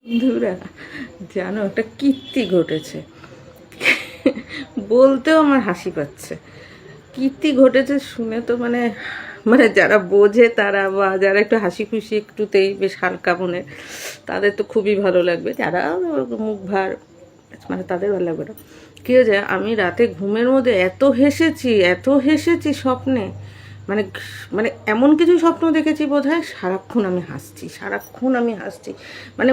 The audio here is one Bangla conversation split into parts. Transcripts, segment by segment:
বন্ধুরা, জানো একটা কীর্তি ঘটেছে। বলতেও আমার হাসি পাচ্ছে। কীর্তি ঘটেছে শুনে তো মানে মানে যারা বোঝে তারা বা যারা একটু হাসি খুশি একটুতেই বেশ হালকা মনে, তাদের তো খুবই ভালো লাগবে। যারা মুখ ভার মানে তাদের ভালো লাগবে না। কী হয়েছে, আমি রাতে ঘুমের মধ্যে এত হেসেছি স্বপ্নে। মানে মানে এমন কিছু স্বপ্ন দেখেছি বোধহয়, সারাক্ষণ আমি হাসছি। মানে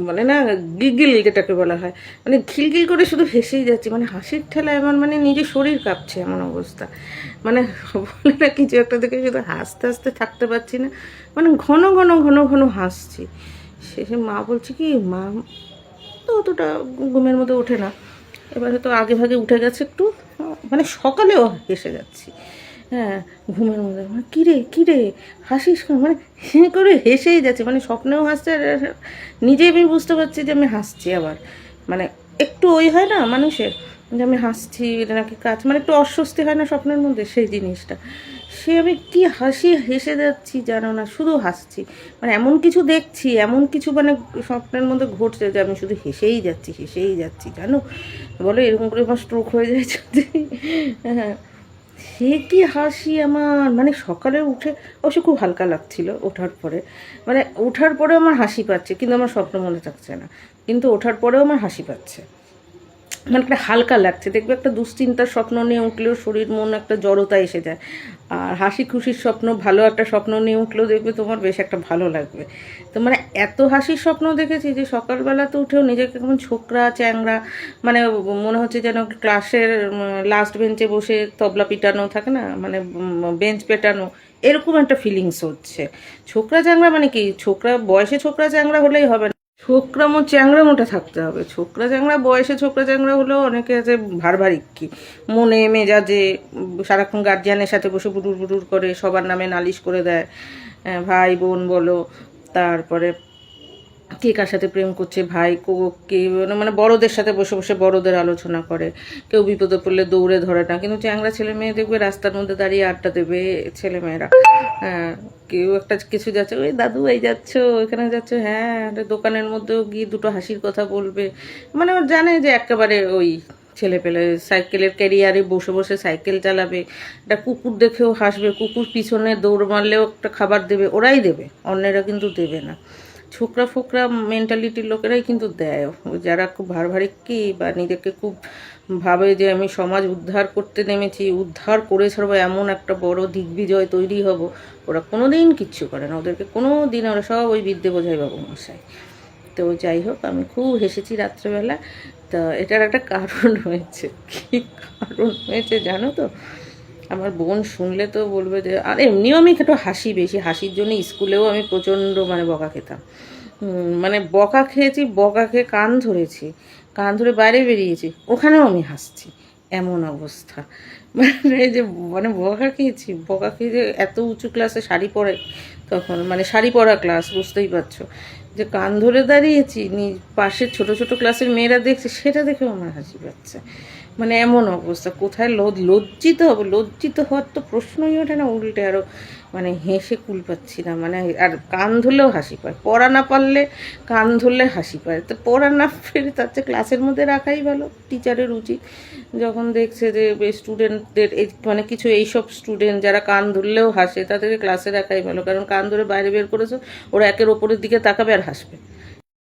মানে না, গিগিল যেটাকে বলা হয়, মানে খিলখিল করে শুধু হেসেই যাচ্ছি। মানে হাসির ঠেলায় আমার মানে নিজের শরীর কাঁপছে, এমন অবস্থা। মানে বলে না, কিছু একটা দেখে শুধু হাসতে হাসতে থাকতে পারছি না। মানে ঘন ঘন হাসছি। শেষে মা বলছে কি, মা তো অতটা ঘুমের মধ্যে ওঠে না, এবারে তো আগে ভাগে উঠে গেছে একটু। মানে সকালেও হেসে যাচ্ছি। হ্যাঁ, ঘুমের মধ্যে মানে কী রে হাসিস কেন? মানে করে হেসেই যাচ্ছে, মানে স্বপ্নেও হাসছে আর নিজেই আমি বুঝতে পারছি যে আমি হাসছি। আবার মানে একটু ওই হয় না মানুষের, যে আমি হাসছি, এটা নাকি কাজ, মানে একটু অস্বস্তি হয় না স্বপ্নের মধ্যে, সেই জিনিসটা। সে আমি কি হেসে যাচ্ছি জানো না, শুধু হাসছি। মানে এমন কিছু দেখছি, এমন কিছু মানে স্বপ্নের মধ্যে ঘটছে যে আমি শুধু হেসেই যাচ্ছি জানো। বলো এরকম করে আমার স্ট্রোক হয়ে যায় যদি। হ্যাঁ, সে কি হাসি আমার, মানে সকালে উঠে অবশ্য খুব হালকা লাগছিল ওঠার পরে। মানে ওঠার পরেও আমার হাসি পাচ্ছে, কিন্তু আমার স্বপ্ন মনে থাকছে না। কিন্তু ওঠার পরেও আমার হাসি পাচ্ছে, মানে একটা হালকা লাগছে। দেখবে একটা দুশ্চিন্তার স্বপ্ন নিয়ে উঠলেও শরীর মন একটা জড়তা এসে যায়। আর হাসি খুশির স্বপ্ন, ভালো একটা স্বপ্ন নিয়ে উঠলেও দেখবে তোমার বেশ একটা ভালো লাগবে। তো মানে এত হাসির স্বপ্ন দেখেছি যে সকালবেলা তো উঠেও নিজেকে কেমন ছোকরা চ্যাংরা, মানে মনে হচ্ছে যেন ক্লাসের লাস্ট বেঞ্চে বসে তবলা পিটানো থাকে না, মানে বেঞ্চ পেটানো, এরকম একটা ফিলিংস হচ্ছে। ছোকরা চ্যাংরা মানে কি, ছোকরা বয়সে ছোকরা চ্যাংরা হলেই হবে না, ছোকরামো চ্যাংড়ামোটা থাকতে হবে। ছোকরা চ্যাংড়া বয়সে ছোকরা চ্যাংড়া হলেও অনেকে আছে ভারভারিক্কি মনে মেজাজে, সারাক্ষণ গার্জিয়ানের সাথে বসে বুটুর বুটুর করে সবার নামে নালিশ করে দেয়। ভাই বোন বলো, তারপরে কে কার সাথে প্রেম করছে, ভাই কে, মানে বড়দের সাথে বসে বসে বড়দের আলোচনা করে। কেউ বিপদে পড়লে দৌড়ে ধরে না, কিন্তু চ্যাংড়া ছেলে মেয়ে দেখবে রাস্তার মধ্যে দাঁড়িয়ে আড্ডা দেবে ছেলেমেয়েরা। হ্যাঁ, কেউ একটা কিছু যাচ্ছে, ওই দাদু এই যাচ্ছ, ওইখানে যাচ্ছ, হ্যাঁ, দোকানের মধ্যেও গিয়ে দুটো হাসির কথা বলবে। মানে ওর জানে যে একেবারে ওই ছেলে পেলে সাইকেলের ক্যারিয়ারে বসে বসে সাইকেল চালাবে। একটা কুকুর দেখেও হাসবে, কুকুর পিছনে দৌড় মারলেও একটা খাবার দেবে, ওরাই দেবে, অন্যেরা কিন্তু দেবে না। ছোকরা ফোকরা মেন্টালিটির লোকেরাই কিন্তু দেয়, যারা খুব ভারভারিক্কি বা নিজেকে খুব ভাবে যে আমি সমাজ উদ্ধার করতে নেমেছি, উদ্ধার করে ছাড়বো, এমন একটা বড় দিগ্বিজয় তৈরি হব। ওরা কোনো দিন কিচ্ছু করে না, ওদেরকে কোনো দিন, ওরা সব ওই বিদ্যে বোঝাই বাবু মশাই। তো যাই হোক, আমি খুব হেসেছি রাত্রেবেলা। তা এটার একটা কারণ হয়েছে। কী কারণ হয়েছে জানো তো? আমার বোন শুনলে তো বলবে যে, আর এমনিও আমি একটু হাসি বেশি, হাসির জন্য স্কুলেও আমি প্রচণ্ড মানে বকা খেতাম। মানে বকা খেয়েছি, বকা খেয়ে কান ধরেছি, কান ধরে বাইরে বেরিয়েছি, ওখানেও আমি হাসছি, এমন অবস্থা। মানে এই যে মানে বকা খেয়েছি, বকা খেয়ে যে এত উঁচু ক্লাসে শাড়ি পরে, তখন মানে শাড়ি পরা ক্লাস, বুঝতেই পারছো, যে কান ধরে দাঁড়িয়েছি, পাশের ছোট ছোট ক্লাসের মেয়েরা দেখছে, সেটা দেখেও আমার হাসি পাচ্ছে। মানে এমন অবস্থা, কোথায় লজ্জিত হবো, লজ্জিত হওয়ার তো প্রশ্নই ওঠে না, উল্টে আরও মানে হেসে কুল পাচ্ছি না। মানে আর কান ধরলেও হাসি পায়, পড়া না পারলে কান ধরলে হাসি পায়। তো পড়া না ফেরে তার চেয়ে ক্লাসের মধ্যে রাখাই ভালো। টিচারের উচিত যখন দেখছে যে স্টুডেন্টদের এই মানে কিছু এইসব স্টুডেন্ট যারা কান ধরলেও হাসে, তাদেরকে ক্লাসে রাখাই ভালো। কারণ কান ধরে বাইরে বের করেছো, ওরা একের ওপরের দিকে তাকাবে আর হাসবে।